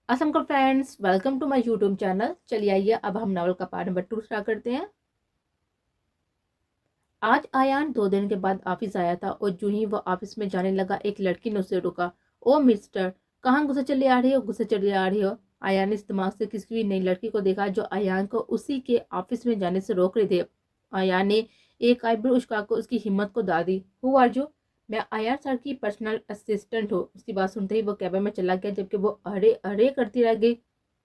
असम का friends, welcome to my YouTube channel. चलिए आइए अब हम नावल का पार्ट नंबर 2 स्टार्ट करते हैं। आज आयान 2 दिन के बाद ऑफिस आया था और जो ही वो ऑफिस में जाने लगा एक लड़की ने उसे रोका। ओ मिस्टर, कहाँ गुस्से चले आ रही हो, गुस्से चले आ रही हो। आयान ने इस दिमाग से किसी भी नई लड़की को देखा जो आयान को उसी के ऑफिस में जाने से रोक रहे थे। आयान ने एक आईब्रो उछका कर उसकी हिम्मत को दाद दी। Who are you? मैं आयान सर की पर्सनल असिस्टेंट हूँ। उसकी बात सुनते ही वो कैबिन में चला गया जबकि वो अरे अरे करती रह गई।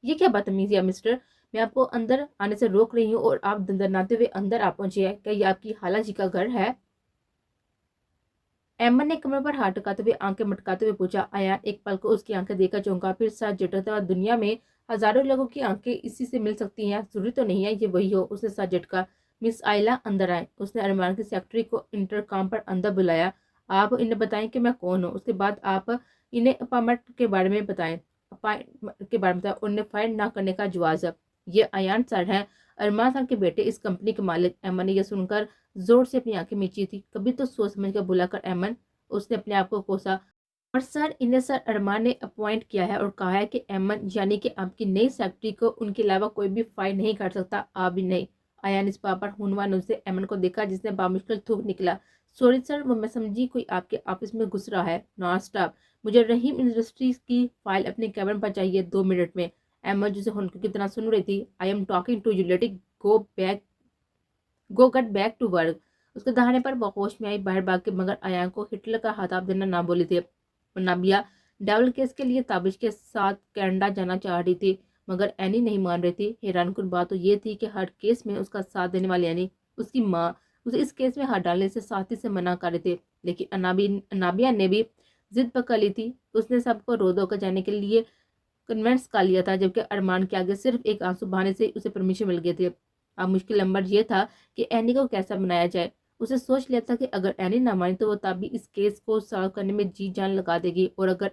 ये क्या बदतमीजी है मिस्टर, मैं आपको अंदर आने से रोक रही हूँ और आप दंदनाते हुए अंदर आ पहुंचे हैं। क्या ये आपकी खाला जी का घर है? एमन ने कमर पर हाथ टिकाते हुए आंखें मटकाते हुए पूछा। आयान एक पल को उसकी आंखें देखकर चौंका, फिर साथ झटकता। दुनिया में हजारों लोगों की आंखें इसी से मिल सकती हैं, जरूरी तो नहीं है ये वही हो। उसने साथ झटका। मिस आयला अंदर आए। उसने अरमान की सेक्रेटरी को इंटरकॉम पर अंदर बुलाया। आप इन्हें बताएं कि मैं कौन हूँ, उसके बाद आप इन्हें अपार्टमेंट के बारे में बताएं। अपार्टमेंट के बारे में बताएं। उन्हें फायर ना करने का जवाब है। ये अयान सर हैं, अरमान खान के बेटे, इस कंपनी के मालिक। एमन ने यह सुनकर जोर से अपनी आंखें मीची थी। कभी तो सोच समझ कर बुलाकर एमन, उसने अपने आप को कोसा। और सर, इन्हें सर अरमान ने अपॉइंट किया है और कहा है कि एमन यानी कि आपकी नई सेक्रेटरी को उनके अलावा कोई भी फाइल नहीं कर सकता, आप भी नहीं। आयान इस बात पर हुनवान से एमन को देखा जिसने बामुश्किल थूक निकला। सॉरी सर, वो मैं समझी कोई आपके ऑफिस में घुस रहा है। नॉन स्टॉप, मुझे रहीम इंडस्ट्रीज की फाइल अपने कैबिन पर चाहिए 2 मिनट में। एमन जिसे हुनके की तरह सुन रही थी। I am talking to you, let it go get back to work. उसके दहाने पर वो होश में आई, बाहर भाग के, मगर आयान को हिटलर का खिताब देना ना बोली थी। नाबिया डेवल केस के लिए ताबिश के साथ कनाडा जाना चाह रही थी, मगर एनी नहीं मान रही थी। हैरानकुन बात तो ये थी कि हर केस में उसका साथ देने वाली एनी, उसकी माँ, उसे इस केस में हाथ डालने से साथी से मना कर रही थी। लेकिन अनाबिया ने भी जिद पकड़ ली थी। उसने सबको रो धो कर जाने के लिए कन्वेंस कर लिया था, जबकि अरमान के आगे सिर्फ एक आंसू बहाने से उसे परमिशन मिल गई थी। अब मुश्किल नंबर ये था कि एनी को कैसा बनाया जाए। उसे सोच लिया था कि अगर एनी ना मानी तो वो तभी इस केस को सॉल्व करने में जी जान लगा देगी, और अगर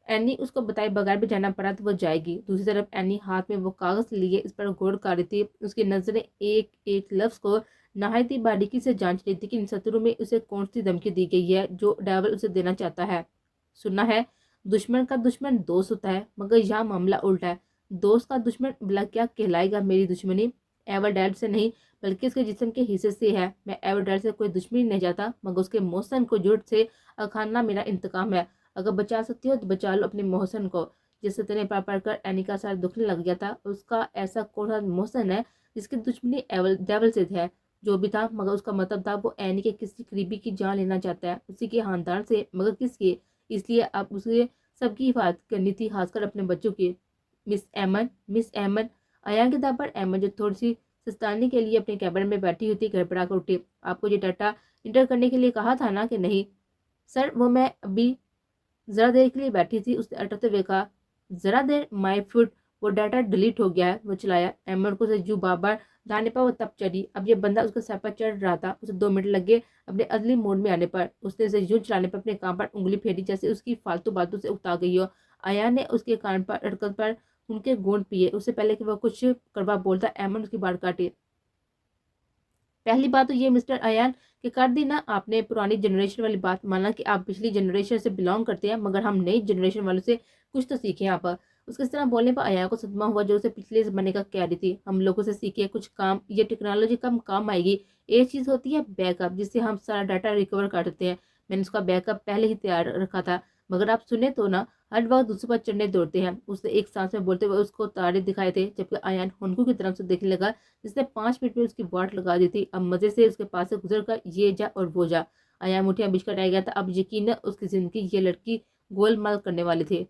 एनी उसको बताए बगैर भी जाना पड़ा तो वो जाएगी। दूसरी तरफ एनी हाथ में वो कागज लिए इस पर गौर कर रही थी। उसकी नजरें एक एक लफ्ज को नहायत ही बारीकी से जांच रही थी कि इन शत्रु में उसे कौन सी धमकी दी गई है जो डेवल उसे देना चाहता है। सुना है दुश्मन का दुश्मन दोस्त होता है, मगर यहाँ मामला उल्टा है। दोस्त का दुश्मन भला क्या कहलाएगा? मेरी दुश्मनी एवरडेल से नहीं बल्कि उसके जिस्म के हिस्से से है। मैं एवरडेल से कोई दुश्मनी नहीं चाहता, मगर उसके मोहसन को जुट से अखाना मेरा इंतकाम है। अगर बचा सकती हो तो बचा लो अपने मोहसन को, जिससे तेने पढ़ कर एनी का सारा दुखने लग गया था। उसका ऐसा कौन सा मोहसन है जिसकी दुश्मनी डेवल से है? जो भी था, मगर उसका मतलब था वो एनी के किसी करीबी की जान लेना चाहता है, उसी के खानदान से, मगर किसकी? इसलिए अब उसे सबकी हिफाजत करनी थी, खासकर अपने बच्चों की। मिस एमन अयान के दाव पर एमन, जो थोड़ी सी सस्ताने के लिए अपने कैबिन में बैठी हुई थी, गड़बड़ा कर उठी। आपको ये डाटा इंटर करने के लिए कहा था ना कि नहीं? सर, वो मैं अभी जरा देर के लिए बैठी थी, उसने अटकते हुए कहा। जरा देर? माय फुट, वो डाटा डिलीट हो गया है, वो चलाया। एमन को जू बार बार दाने पर वो तब चढ़ी। अब ये बंदा उसके सर पर चढ़ रहा था। उसे 2 मिनट लगे अपने अगली मोड में आने पर। उसने उसे यूं चलाने पर अपने कान पर उंगली फेरी जैसे उसकी फालतू बातों से उकता गई हो। आया ने उसके कान पर अड़कत पर उनके गोंद पिए। उससे पहले कि वह कुछ करवा बोलता, एमन उसकी बात काटी। पहली बात तो ये मिस्टर अयान कि कर दी ना आपने पुरानी जनरेशन वाली बात। माना कि आप पिछली जनरेशन से बिलोंग करते हैं, मगर हम नई जनरेशन वालों से कुछ तो सीखें आप। उसके इस तरह बोलने पर अयान को सदमा हुआ जो उसे पिछले जमाने का कह रही थी। हम लोगों से सीखे कुछ काम, ये टेक्नोलॉजी कम काम आएगी। एक चीज होती है बैकअप, जिससे हम सारा डाटा रिकवर कर देते हैं। मैंने उसका बैकअप पहले ही तैयार रखा था, मगर आप सुने तो ना, हर वक्त दूसरे पर चढ़ने दौड़ते हैं। उसने एक सांस में बोलते हुए उसको तारे दिखाए थे, जबकि अयान हुनकू की तरफ से देखने लगा जिसने 5 मिनट में उसकी वाट लगा दी थी। अब मजे से उसके पास से गुजर कर ये जा और वो जा। अयान मुठियां बिछकर रह गया था। अब यकीन उसकी जिंदगी ये लड़की गोलमाल करने वाली थी।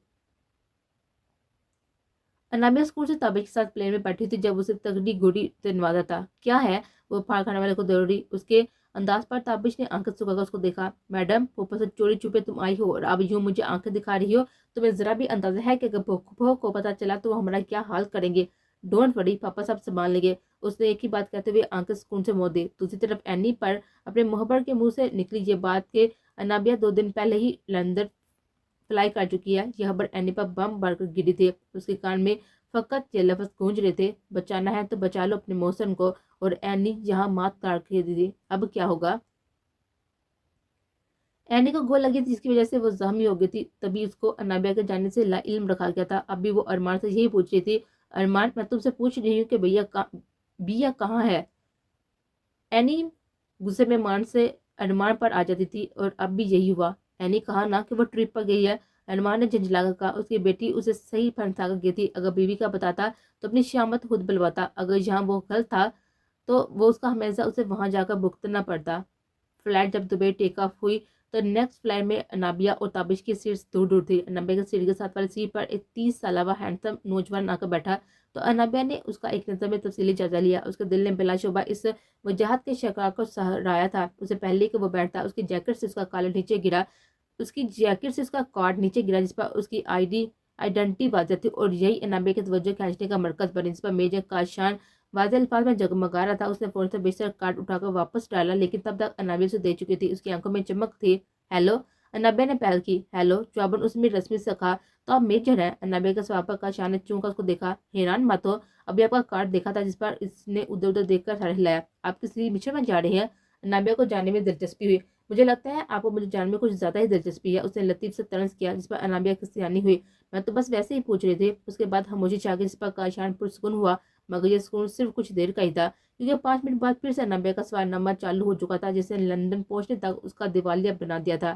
अनामिया स्कूल से ताबिश के साथ प्लेन में बैठी थी जब उसे तगड़ी घोड़ी से नवाजा था। क्या है? वो फाड़ खाने वाले को दौड़ी। उसके अंदाज पर ताबिश ने आंखें झुकाकर उसको देखा। मैडम, ऊपर से चोरी छुपे तुम आई हो और अब यूं मुझे आंखें दिखा रही हो? तुम्हें जरा भी अंदाजा है कि अगर फूफो को पता चला तो वो हमारा क्या हाल करेंगे? डोंट वरी, पापा सब संभाल लेंगे। उसने एक ही बात कहते हुए आंखें सुकून से मोड़ दी। दूसरी तरफ एनी पर अपने मोहब्बत के मुंह से निकली ये बात के अनाबिया 2 दिन पहले ही लंदन फ्लाई कर चुकी है। यह खबर एनी पर बम भरकर गिरी थी। उसके कान में फकत ये लफ्ज गूंज रहे थे, बचाना है तो बचा लो अपने मौसम को। और एनी यहाँ मात काट के दी थी। अब क्या होगा? اینی کو گول لگی تھی جس کی وجہ سے وہ زخمی ہو گئی تھی. تبھی اس کو انابیہ کے جانے سے لا علم رکھا گیا تھا. اب بھی وہ ارمان سے یہی پوچھ رہی تھی, ارمان میں تم سے پوچھ رہی ہوں کہ بیا کہاں ہے. اینی غصے میں مان سے ارمان پر آ جاتی تھی اور اب بھی یہی ہوا. اینی کہا نا کہ وہ ٹرپ پر گئی ہے. ارمان نے جھنجھلا کر کہا, اس کی بیٹی اسے صحیح پھنسا کر گئی تھی. اگر بیوی کا بتاتا تو اپنی شامت خود بلواتا. اگر یہاں وہ غلط تھا تو وہ اس کا ہمیشہ اسے وہاں جا کر بھگتنا پڑتا. فلائٹ جب دبئی ٹیک آف ہوئی تو نیکسٹ فلائٹ میں انابیہ اور تابش کی سیٹس دور دور تھی. انابیہ کی سیٹ کے ساتھ والی سیٹ پر ایک 30 سالہ ہینڈسم نوجوان آ کر بیٹھا تو انابیہ نے اس کا ایک نظر میں تفصیلی جائزہ لیا. اس کے دل نے بلا شبہ اس وجاہت کے شکار کو سہرایا تھا. اسے پہلے کہ وہ بیٹھتا اس کی جیکٹ سے اس کا کالر نیچے گرا, اس کی جیکٹ سے اس کا کارڈ نیچے گرا جس پر اس کی آئیڈینٹی واضح تھی اور یہی انابیہ کی توجہ کھینچنے کا مرکز بنی, جس پر میجر کاشان واضح الفاظ میں جگمگا رہا تھا. اس نے فوراً سے بیشتر کارڈ اٹھا کر واپس ڈالا, لیکن تب تک انابیہ اسے دے چکی تھی. اس کی آنکھوں میں چمک تھی. ہیلو, انابیہ نے پہل کی. ہیلو جواباً اس میں رسمی سے کہا, تو آپ میجر ہیں. انابیہ کا سوال پر کاشان نے چون کر اس کو دیکھا. حیران مت ہو, ابھی آپ کا کارڈ دیکھا تھا, جس پر اس نے ادھر ادھر دیکھ کر سر ہلایا. آپ کسی مشن میں جا رہے ہیں؟ انابیہ کو جاننے میں دلچسپی ہوئی. مجھے لگتا ہے آپ کو مجھے جاننے میں کچھ زیادہ ہی دلچسپی ہے. اس نے لطیف سے طنز کیا, جس پر انابیہ کی سیانی ہوئی. میں تو بس ویسے ہی پوچھ رہی تھی. اس کے بعد خاموشی چھا گئی, جس پر کاشان پرسکون ہوا, مگر یہ سکون صرف کچھ دیر کا ہی تھا, کیونکہ 5 منٹ بعد پھر سے انابیہ کا سوال نامہ چالو ہو چکا تھا, جسے لندن پہنچنے تک اس کا دیوالیہ بنا دیا تھا.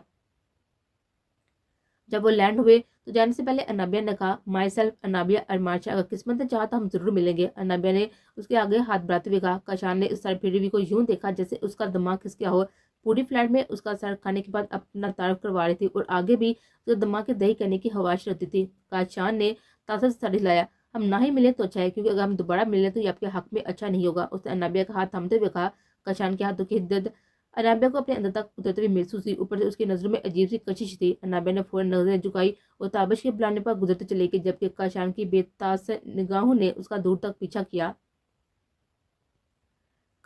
جب وہ لینڈ ہوئے تو جانے سے پہلے انابیہ نے کہا, مائی سیلف انابیہ ارمانچا, اگر قسمت نے چاہا تو ہم ضرور ملیں گے. انابیہ نے اس کے آگے ہاتھ بڑھاتے ہوئے کہا. کاشان نے اس سر پھیری ہوئی کو یوں دیکھا جیسے اس کا دماغ کھسکیا ہو. پوری فلائٹ میں اس کا سر کھانے کے بعد اپنا تعارف کروا رہی تھی اور آگے بھی اس کا دماغ کے دہی کرنے کی خواہش رہتی تھی. کاشان نے تاثر سے سر ہلایا. ہم نہ ہی ملے تو اچھا ہے, کیونکہ اگر ہم دوبارہ ملیں تو یہ آپ کے حق میں اچھا نہیں ہوگا. اس نے انابیہ کا ہاتھ تھامتے ہوئے کہا. کاشان کے ہاتھوں کی حدت انابیہ کو اپنے اندر تک اترتے ہوئے محسوس ہوئی. اوپر سے اس کی نظروں میں عجیب سی کشش تھی. انابیہ نے فوراً نظریں جھکائی اور تابش کے بلانے پر گزرتے چلے گئی, جبکہ کاشان کی بے تاثر نگاہوں نے اس کا دور تک پیچھا کیا.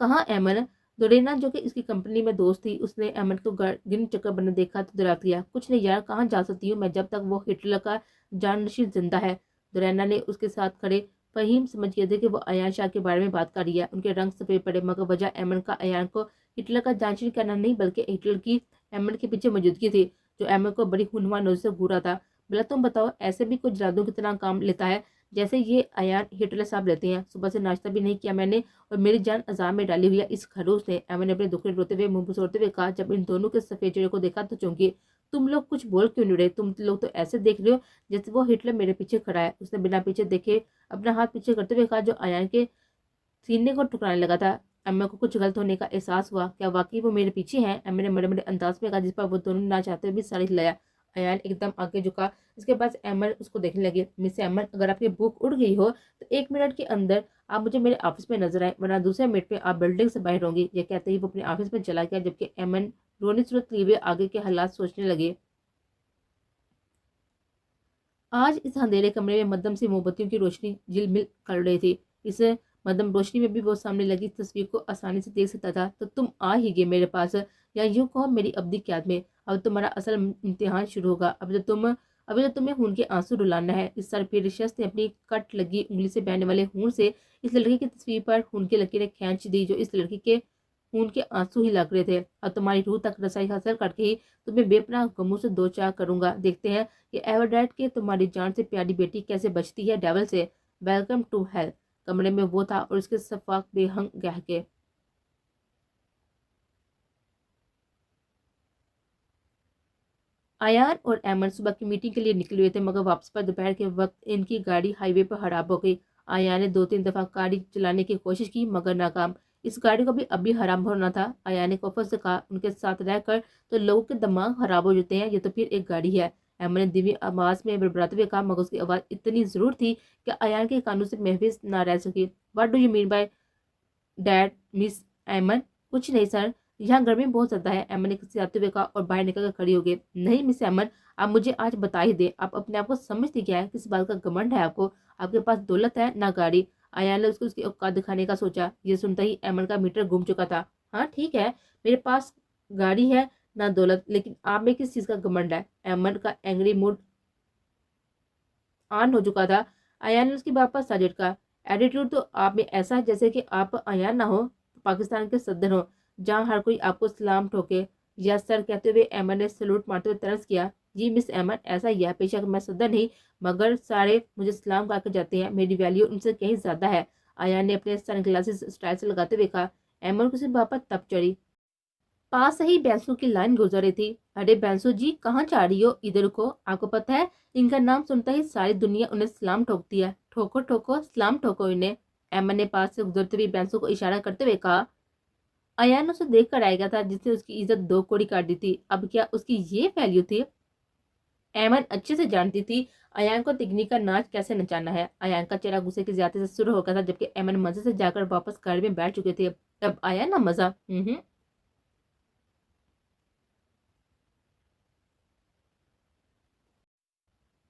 کہاں ایمن؟ دورینا جو کہ اس کی کمپنی میں دوست تھی, اس نے ایمن کو گن چکر بنے دیکھا تو دریافت کیا. کچھ نہیں یار, کہاں جا سکتی ہوں میں جب تک وہ ہٹلر کا جانشین زندہ ہے. دورینا نے اس کے ساتھ کھڑے فہیم سمجھ گئے تھے کہ وہ ایان شاہ کے بارے میں بات کر رہی ہے. ان کے رنگ سفید پڑے, مگر وجہ ایمن کا ایان کو ہٹلر کا جانشین کرنا نہیں, بلکہ ہٹلر کی ایمن کے پیچھے موجودگی تھی, جو ایمن کو بڑی ہنوا نوز سے گھورا تھا. بلا تم بتاؤ, ایسے بھی کچھ جادو کی طرح کام لیتا ہے جیسے یہ ایان ہٹلر صاحب لیتے ہیں. صبح سے ناشتہ بھی نہیں کیا میں نے, اور میری جان عذاب میں ڈالی ہوئی ہے اس خروش نے. ایمن نے اپنے دکھڑے روتے ہوئے منہ بسوڑتے ہوئے کہا. جب ان دونوں کے سفید چہرے کو دیکھا تو چونکی. تم لوگ کچھ بول کیوں نہیں رہے؟ تم لوگ تو ایسے دیکھ رہے ہو جیسے وہ ہٹلر میرے پیچھے کھڑا ہے. اس نے بنا پیچھے دیکھے اپنا ہاتھ پیچھے کرتے ہوئے کہا, جو ایان کے سینے کو ٹکرانے لگا تھا. ایمن کو کچھ غلط ہونے کا احساس ہوا. کیا واقعی وہ میرے پیچھے ہیں؟ ایمن نے بڑے بڑے انداز میں کہا, جس پر وہ دونوں نہ چاہتے ہوئے بھی سر ہلایا. ایان ایک دم آگے جھکا. اس کے بعد ایمن اس کو دیکھنے لگے. مس ایمن, اگر آپ کی بھوک اڑ گئی ہو تو 1 منٹ کے اندر آپ مجھے میرے آفس میں نظر آئے, ورنہ دوسرے منٹ پہ آپ بلڈنگ سے باہر ہوں گی. یہ کہتے ہی وہ اپنے آفس میں چلا گیا, جبکہ ایمن رونی صورت لیے ہوئے آگے کے حالات سوچنے لگے. آج اس اندھیرے کمرے میں مدھم سی موم بتیوں کی روشنی جل مل کر رہی تھی. اس مدھم روشنی میں بھی وہ سامنے لگی تصویر کو آسانی سے دیکھ سکتا تھا. تو تم آ ہی گئے میرے پاس, یا یوں کہو میری ابدی قیاد میں. اب تمہارا اصل امتحان شروع ہوگا. ابھی تو تمہیں خون کے آنسو رلانا ہے. اس سر پھیر شخص نے اپنی کٹ لگی انگلی سے بہنے والے خون سے اس لڑکی کی تصویر پر خون کی لکیریں کھینچ دی, جو اس لڑکی کے خون کے آنسو ہی لگ رہے تھے. اب تمہاری روح تک رسائی حاصل کر کے ہی تمہیں بے پناہ غموں سے دو چار کروں گا. دیکھتے ہیں کہ ایورڈیٹ کے تمہاری جان سے پیاری بیٹی کیسے بچتی ہے ڈیول سے. Welcome to hell. کمرے میں وہ تھا اور اس کے شفاف بے ہنگ گہکے. ایان اور ایمن صبح کی میٹنگ کے لیے نکلے ہوئے تھے, مگر واپس پر دوپہر کے وقت ان کی گاڑی ہائی وے پر خراب ہو گئی. ایان نے 2-3 دفعہ گاڑی چلانے کی کوشش کی, مگر ناکام. اس گاڑی کو بھی ابھی حرام ہونا تھا. ایان نے کوفر سے کہا, ان کے ساتھ رہ کر تو لوگوں کے دماغ خراب ہو جاتے ہیں, یہ تو پھر ایک گاڑی ہے. ایمن نے دھیمی آواز میں بڑبڑاتے ہوئے کہا, مگر اس کی آواز اتنی ضرور تھی کہ ایان کے کانوں سے محفوظ نہ رہ سکی. What do you mean by that miss Aiman? کچھ نہیں سر, یہاں گرمی بہت زیادہ ہے. ایمن نے کسیاتے ہوئے کہا اور باہر نکل کر کھڑی ہو گئی. نہیں مس ایمن, آپ مجھے آج بتا ہی دیں, آپ اپنے آپ کو سمجھتی کیا ہے؟ کس بات کا گھمنڈ ہے آپ کو؟ آپ کے پاس دولت ہے نہ گاڑی. ایان نے اس کی اوقات دکھانے کا سوچا. یہ سنتا ہی ایمن کا میٹر گھوم چکا تھا. ہاں ٹھیک ہے, میرے پاس گاڑی ہے نہ دولت, لیکن آپ میں کس چیز کا گھمنڈ ہے؟ ایمن کا اینگری موڈ آن ہو چکا تھا. ایان نے اس کی بات پر سر جھٹکا. ایٹیٹیوڈ تو آپ میں ایسا ہے جیسے کہ آپ ایان نہ ہو, پاکستان کے صدر ہو, جہاں ہر کوئی آپ کو سلام ٹھوکے. यस सर कहते हुए एमन ने सलूट मारते हुए तर्ज किया। जी मिस एमन, ऐसा ही है, बेशक मैं सदा नहीं, मगर सारे मुझे सलाम कर जाते हैं, मेरी वैल्यू उनसे कहीं ज्यादा है। आयान ने अपने सनग्लासेस स्टाइल से लगाते हुए कहा। एमन को सिर्फ वापस तब चढ़ी। पास से ही बैंसू की लाइन गुजर रही थी। अरे बैंसू जी, कहाँ जा रही हो? इधर को, आपको पता है इनका नाम सुनता ही सारी दुनिया उन्हें सलाम ठोकती है। ठोको ठोको, सलाम ठोको इन्हें। एमन ने पास से गुजरते हुए बैंसू को इशारा करते हुए कहा। अयान उसे देख कर आएगा था जिसने उसकी इज्जत दो कोड़ी काट दी थी, अब क्या उसकी ये वैल्यू थी? एमन अच्छे से जानती थी अयान को तिगनी का नाच कैसे नचाना है। अयान का चेहरा गुस्से की ज्यादा से शुरू हो गया था, जबकि एमन मजे से जाकर वापस कार में बैठ चुके थे। अब आया ना मजा।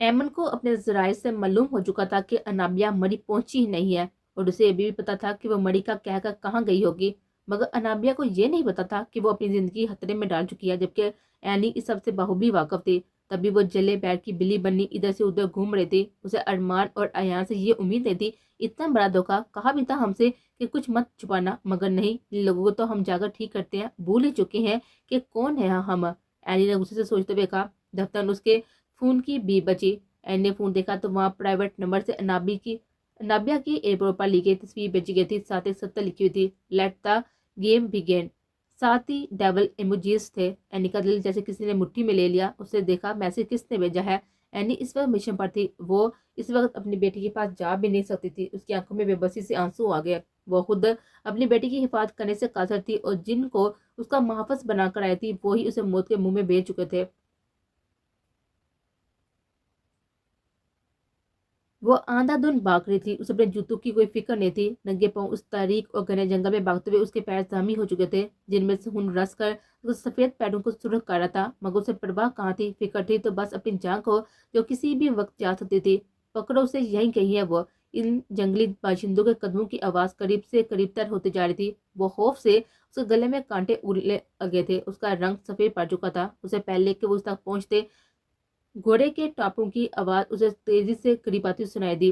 एमन को अपने जराये से मालूम हो चुका था कि अनाबिया मरी पहुंची ही नहीं है, और उसे अभी भी पता था कि वो मरी का कहकर कहाँ गई होगी, मगर अनाबिया को ये नहीं पता था कि वो अपनी जिंदगी खतरे में डाल चुकी है, जबकि एनी इस सबसे बाखूबी वाकफ थी। तभी वो जले बैठ की बिल्ली बन्नी इधर से उधर घूम रही थी। उसे अरमान और अयान से ये उम्मीद नहीं थी। इतना बड़ा धोखा, कहा भी था हमसे कि कुछ मत छुपाना, मगर नहीं, इन लोगों को तो हम जाकर ठीक करते हैं, भूल ही चुके हैं कि कौन है हम। एनी ने गुस्से से सोचते हुए कहा। दफ्तर उसके फोन की भी बची। एन ने फोन देखा तो वहाँ प्राइवेट नंबर से अनाबिया की एयरपोर्ट पर ली गई तस्वीर भेजी गई थी, साथ एक सत्तर लिखी हुई थी, लेट द गेम बिगिन। साथ ही डेवल इमोजीज थे। एनी का दिल जैसे किसी ने मुट्ठी में ले लिया। उसने देखा मैसेज किसने भेजा है। एनी इस वक्त मिशन पर थी। वो इस वक्त अपनी बेटी के पास जा भी नहीं सकती थी। उसकी आंखों में बेबसी से आंसू आ गए। वो खुद अपनी बेटी की हिफाजत करने से कासर थी, और जिनको उसका मुहाफिज बनाकर आई थी वो ही उसे मौत के मुंह में भेज चुके थे। वो आंधाधुंध भाग रही थी। उसे अपने जूतों की कोई फिक्र नहीं थी। नंगे पांव उस तारीख और घने जंगल में भागते हुए उसके पैर जामी हो चुके थे, जिनमें से खून रस कर उस सफेद पैरों को सुर्ख कर रहा था। मगर उसे परवाह कहाँ थी? फिक्र थी तो बस अपनी जान को, जो किसी भी वक्त जा सकती थी। पकड़ो उसे, यहीं कहीं है वो। इन जंगली बाशिंदों के कदमों की आवाज करीब से करीब तर होती जा रही थी। वो खौफ से उसके गले में कांटे उड़ने लगे थे। उसका रंग सफेद पड़ चुका था। उसे पहले कि वो उस तक पहुंचते घोड़े के टापों की आवाज उसे तेजी से करीब आती सुनाई दी।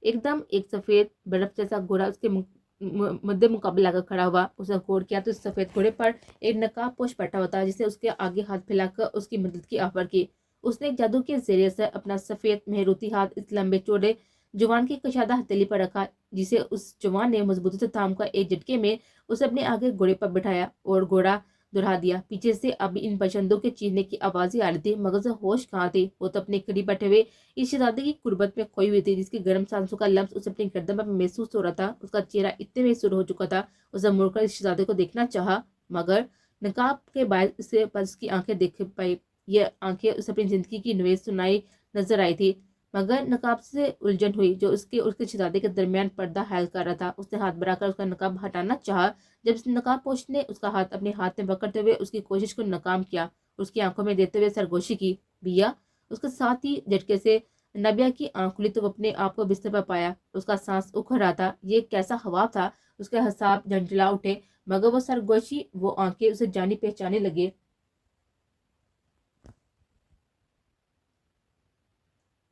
एकदम एक सफेद बर्फ जैसा घोड़ा उसके मध्य मुकाबले आकर खड़ा हुआ। उसने गौर किया तो सफेद घोड़े पर एक नकाब पोश बैठा हुआ था, जिसे उसके आगे हाथ फैलाकर उसकी मदद की ऑफर की। उसने एक जादू के जरिए से अपना सफेद मेहरूती हाथ इस लंबे चौड़े जवान की कशादा हथेली पर रखा, जिसे उस जवान ने मजबूती से थाम कर एक झटके में उसे अपने आगे घोड़े पर बिठाया और घोड़ा दोहरा दिया। पीछे से अब इन बचंदों के चीखने की आवाजें आ रही थी, मगर उसे होश कहाँ थी? वो तो अपने करीब बैठे हुए इस शहजादे की कुर्बत में खोई हुई थी, जिसकी गर्म सांसों का लम्स उसे अपनी गर्दन पर महसूस हो रहा था। उसका चेहरा इतने में शुरू हो चुका था। उसे मुड़कर इस शहजादे को देखना चाहा, मगर नकाब के बाद उसे पर उसकी आंखें देख पाई। ये आंखें उसे अपनी जिंदगी की निवेश सुनाई नजर आई थी, मगर नकाब से उलझन हुई जो उसके उसके शहजादे के दरमियान पर्दा हायल कर रहा था। उसने हाथ बढ़ाकर उसका नकाब हटाना चाहा, जब इस नकाबपोश ने उसका हाथ अपने हाथ में पकड़ते हुए उसकी कोशिश को नाकाम किया। उसकी आंखों में देते हुए सरगोशी की, भैया। उसके साथ ही झटके से नबिया की आंख खुली तो वो अपने आप को बिस्तर पर पाया। उसका सांस उखड़ रहा था। ये कैसा हवा था? उसके हिसाब झंझला उठे, मगर वो सरगोशी, वो आंखें उसे जानी पहचाने लगे।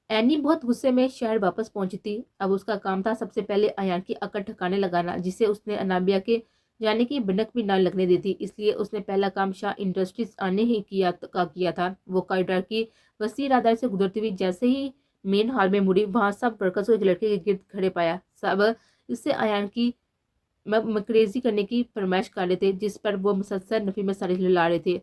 एनी बहुत गुस्से में शहर वापस पहुंची थी। अब उसका काम था सबसे पहले अयान की अकड़ ठिकाने लगाना, जिसे उसने अनाबिया के जाने की भनक भी न लगने दी थी। इसलिए उसने पहला काम शाह इंडस्ट्रीज आने ही किया था। वो कॉरिडोर की वसी राहदारी से गुजरती हुई जैसे ही मेन हॉल में मुड़ी, वहां सब वर्कर्स को एक लड़के के गिर्द खड़े पाया। सब इससे अयान की मकरेजी करने की फरमाइश कर रहे थे, जिस पर वो मुसलसल नफी में सर हिला रहे थे।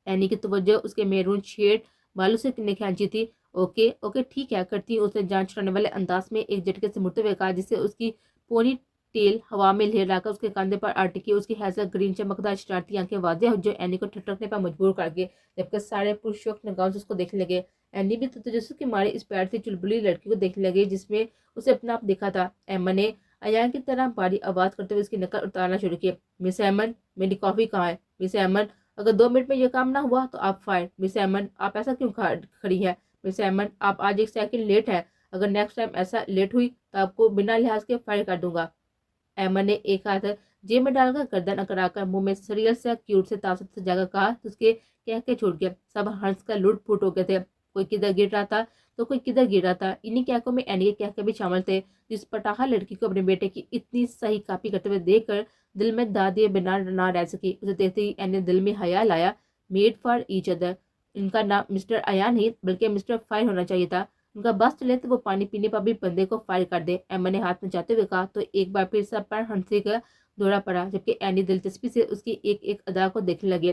एनी की तवज्जो उसके मेरून शेड बालों से खींची थी। ओके ओके ठीक है, करती हूँ, उसने जान छुड़ाने वाले अंदाज में एक झटके से मुड़ते हुए कहा, जिससे उसकी पोनी टेल हवा में लहराकर उसके कंधे पर आ टिकी। उसकी हैजल ग्रीन चमकदार शरारती आंखें वाजिया जो एनी को ठटकने पर मजबूर कर गए, जबकि सारे पुरुष शौक निगाहों से उसको देखने लगे। एनी भी तो तजस्सुस के मारे इस प्यार से चुलबुली लड़की को देखने लगे जिसमें उसे अपना आप देखा था। एमन ने अयान की तरह भारी आवाज करते हुए उसकी नकल उतारना शुरू किया। मिस एमन, मेरी कॉफी कहाँ है? मिस एमन, अगर 2 मिनट में यह काम ना हुआ तो आप फायर। मिस एमन, आप ऐसा क्यों खड़ी है? मिस एमन, आप आज 1 सेकंड लेट है। अगर नेक्स्ट टाइम ऐसा लेट हुई तो आपको बिना लिहाज के फायर कर दूंगा। एमन ने एक हाथ जेब में डालकर गर्दन अकड़ाकर मुंह में सरियल से क्यूट से तासत से जाकर कहा तो उसके कह के छूट गया। सब हंस कर लूट फूट हो गए थे। कोई किधर गिर रहा था तो कोई किधर गिर रहा था। इन्हीं कहकों में एनी के कहके भी शामिल थे, जिस पटाखा लड़की को अपने बेटे की इतनी सही कॉपी करते हुए देखकर دل میں دا دیے بنا نہ رہ سکی. اسے دیکھتے ہی این نے دل میں خیال آیا, میڈ فار ایچ ادر. ان کا نام مسٹر ایان نہیں بلکہ مسٹر فائر ہونا چاہیے تھا. ان کا بس چلے تو وہ پانی پینے پر بھی بندے کو فائر کر دے. ایما نے ہاتھ نچاتے ہوئے کہا تو ایک بار پھر سب پر ہنسی کا دورہ پڑا, جبکہ اینی دلچسپی سے اس کی ایک ایک ادا کو دیکھنے لگے.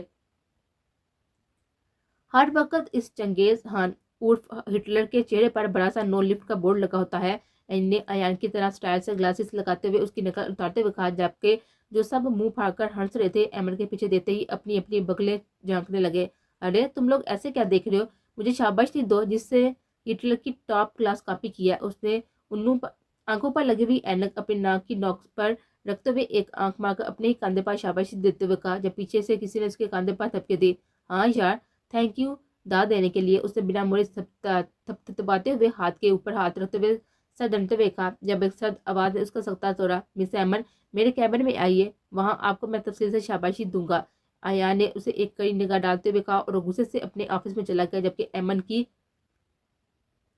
ہر وقت اس چنگیز خان عرف ہٹلر کے چہرے پر بڑا سا نو لفٹ کا بورڈ لگا ہوتا ہے. اینی نے ایان کی طرح سٹائل سے گلاسز لگاتے ہوئے اس کی نقل اتارتے ہوئے کہا, جبکہ جو سب منہ پھاڑ کر ہنس رہے تھے ایمن کے پیچھے دیتے ہی اپنی اپنی بغلیں جھانکنے لگے. ارے تم لوگ ایسے کیا دیکھ رہے ہو, مجھے شاباشی دو جس سے ہٹلر کی ٹاپ کلاس کاپی کی ہے. اس نے آنکھوں پر لگی ہوئی اینک اپنے ناک کی نوک پر رکھتے ہوئے ایک آنکھ مار کر اپنے ہی کاندھے پر شاباشی دیتے ہوئے کہا, جب پیچھے سے کسی نے اس کے کاندھے پر تھپکے دی. ہاں یار, تھینک یو داد دینے کے لیے. اس نے بنا موڑے تھپتھپاتے ہوئے ہاتھ کے اوپر ہاتھ رکھتے ہوئے سر ڈنتے ہوئے کہا, جب ایک سرد آواز نے اس کا سکتا توڑا. مس ایمن, میرے کیبن میں آئیے, وہاں آپ کو میں تفصیل سے شاباشی دوں گا. آیا نے اسے ایک کڑی نگاہ ڈالتے ہوئے کہا اور غصے سے اپنے آفس میں چلا گیا, جبکہ ایمن کی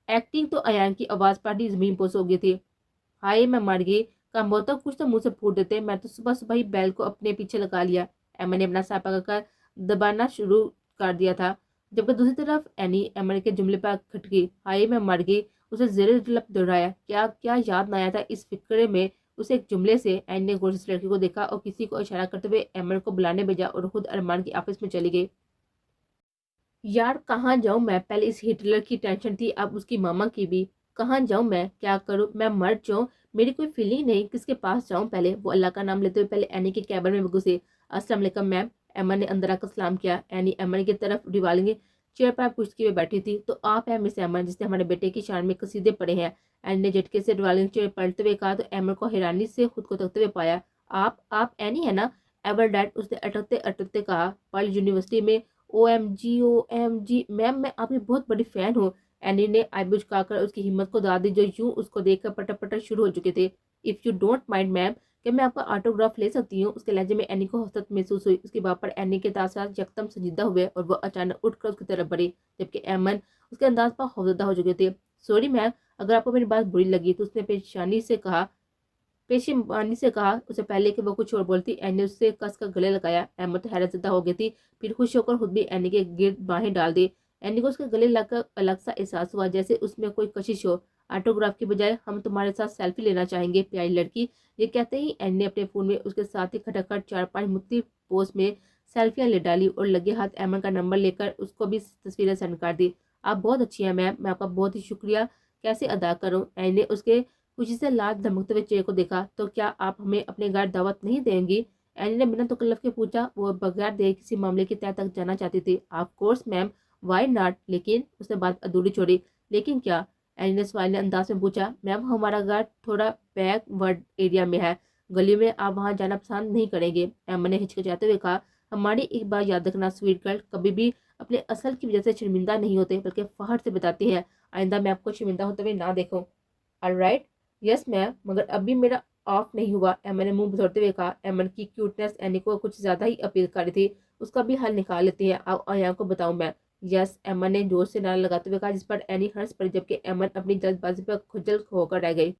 ایکٹنگ تو ایان کی آواز پر ہی زمین پوس ہو گئی تھی. ہائے میں مر گئی, کم ہوتا کچھ تو منہ سے پھوٹ دیتے, میں تو صبح صبح ہی بیل کو اپنے پیچھے لگا لیا. ایمن نے اپنا سر پکڑ کر دبانا شروع کر دیا تھا, جبکہ دوسری طرف اینی ایمن کے جملے پر کھٹکی. ہائے میں مر گئی, اسے زیر لب دہرایا. کیا یاد نہ آیا تھا اس فکرے میں اسے ایک جملے سے. اینی نے غور سے اس لڑکی کو دیکھا اور کسی کو اشارہ کرتے ہوئے ایمن کو بلانے بھیجا اور خود ارمان کے آفس میں چلی گئی. یار کہاں جاؤں میں, پہلے اس ہٹلر کی ٹینشن تھی, اب اس کی ماما کی بھی. کہاں جاؤں میں, کیا کروں, میں مر جاؤں, میری کوئی فیلنگ نہیں, کس کے پاس جاؤں پہلے. وہ اللہ کا نام لیتے ہوئے پہلے اینی کے کیبن میں گھسے. السلام علیکم میم. ایمن نے اندر آ کر سلام کیا. اینی ایمن کی طرف ریوالنگ چیئر پر پشت ہوئے بیٹھی تھی. تو آپ ہیں مس ایمن جس نے ہمارے بیٹے کی شان میں قصیدے پڑھے ہیں. اینی نے جھٹکے سے ریوالنگ چیئر پلٹتے ہوئے کہا تو ایمن کو حیرانی سے خود کو تکتے ہوئے پایا. آپ اینی ہے نا, ایور ڈیڈ, اس نے اٹکتے اٹکتے کہا. پرل یونیورسٹی میں. او ایم جی میم, میں آپ کی بہت بڑی فین ہوں. اینی نے آئی برو جھکا کر اس کی ہمت کو داد دی, جو یوں اس کو دیکھ کر پٹر پٹر شروع ہو چکے تھے. اف یو ڈونٹ مائنڈ میم, کہ میں آپ کا آٹوگراف لے سکتی ہوں. اس کے لہجے میں اینی کو حسرت محسوس ہوئی. اس کی بات پر اینی کے تاثرات یکدم سنجیدہ ہوئے اور وہ اچانک اٹھ کر اس کی طرف بڑھی, جبکہ ایمن اس کے انداز پر خوفزدہ ہو چکے تھے. سوری میم, اگر آپ کو میری بات بری لگی. تو اس نے پیشیمانی سے کہا اسے پہلے کہ وہ کچھ اور بولتی. اینی نے اس سے کس کر گلے لگایا. ایمن تو حیرت زدہ ہو گئی تھی, پھر خوش ہو کر خود بھی اینی کے گرد باہیں ڈال دی. اینی کو اس کے گلے لگ کر الگ سا احساس ہوا, جیسے اس میں کوئی کشش ہو. آٹوگراف کی بجائے ہم تمہارے ساتھ سیلفی لینا چاہیں گے پیاری لڑکی. یہ کہتے ہی اینی نے اپنے فون میں اس کے ساتھ ہی کھٹک کر 4-5 مختلف پوز میں سیلفیاں لے ڈالی اور لگے ہاتھ ایمن کا نمبر لے کر اس کو بھی تصویریں سینڈ کر دی. آپ بہت اچھی ہیں میم, میں آپ کا بہت ہی شکریہ کیسے ادا کروں. اینی نے اس کے خوشی سے لال دھمکتے ہوئے چہرے کو دیکھا. تو کیا آپ ہمیں اپنے گھر دعوت نہیں دیں گی؟ اینی نے بنا تکلف کے پوچھا. وہ بغیر دیر کسی معاملے کی تہہ تک جانا چاہتی تھی. Of course ma'am, why not, لیکن اس نے بات ادھوری چھوڑی. لیکن کیا؟ اینی نے سوال انداز میں پوچھا. میم ہمارا گھر تھوڑا بیک ورڈ ایریا میں ہے, گلیوں میں آپ وہاں جانا پسند نہیں کریں گے. ایمن نے ہچکچاتے ہوئے کہا. ہماری ایک بات یاد رکھنا سویٹ گرل, کبھی بھی اپنے اصل کی وجہ سے شرمندہ نہیں ہوتے بلکہ فخر سے بتاتے ہیں. آئندہ میں آپ کو شرمندہ ہوتے ہوئے نہ دیکھوں. آلرائٹ, یس میم, مگر ابھی میرا آف نہیں ہوا. ایمن نے منہ بھسوڑتے ہوئے کہا. ایمن کی کیوٹنس اینی کو کچھ زیادہ ہی اپیل کر رہی تھی. اس کا بھی حل نکال لیتی ہے, آیا کو بتاؤں میں. یس, ایمن نے زور سے نعرہ لگاتے ہوئے کہا, جس پر اینی ہنس پڑی, جبکہ ایمن اپنی جلد بازی پر کھجل ہو کر رہ گئی.